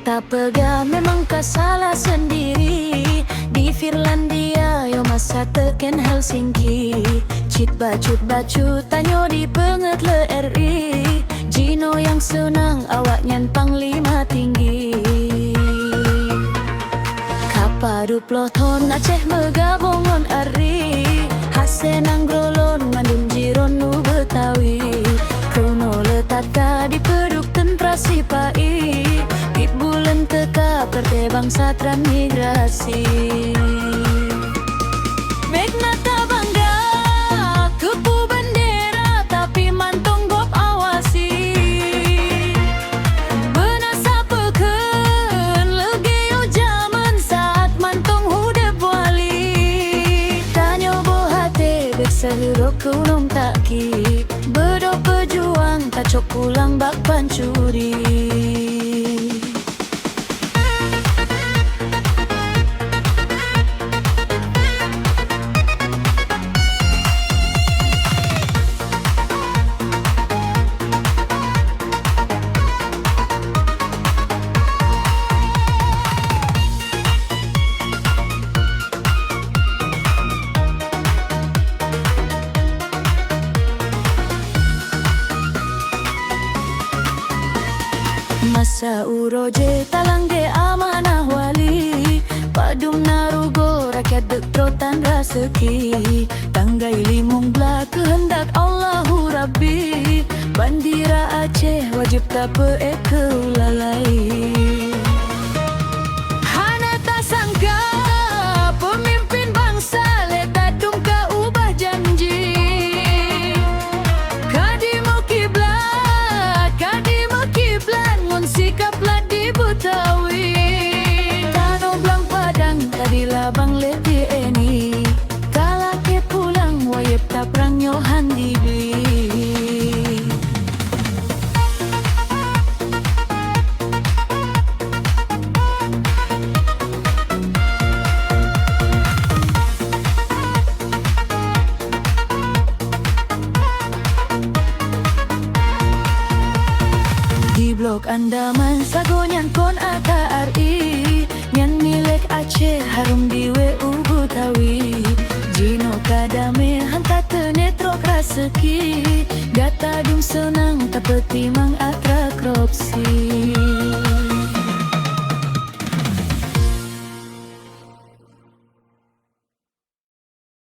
tak pega memang kau salah sendiri. Di Finlandia yo masa teken Helsinki. Cit bacut tanyo di penget le RI. Gino yang senang awak nyan panglima tinggi. Kapadu ploton Aceh megabongon ari. Hasenang grolon mandun jiron nu Betawi. Krono letaka di peduk tentrasi pai. Pit bulan teka perte bangsa transmigrasi. Megnata bangga kepu bendera tapi mantong gop awasi. Benasa peken legeo zaman saat mantong hude wali. Tanyo bohate bersahuro kunung taki. Bedo pejuang kacok pulang bak pancuri. Masa uroje talang de amanah wali. Padum narugo rakyat dek trotan raseki. Tanggai limung bela kehendak Allahu Rabbi. Bandira Aceh wajib tak pe ulalai. Hana tak sangka pemimpin bangsa leta dungka ubah janji. Sikaplah di Betawi. Tanah Blang Padang tadi labang leti eni. Kala ke pulang wayep tak perang nyohan dibi. Blok Andaman sagonyan kon AKRI. Nyan milik Aceh harum di WU Betawi. Gino kadame hantar tenetrok raseki. Gata dung senang tak petimang atra kropsi.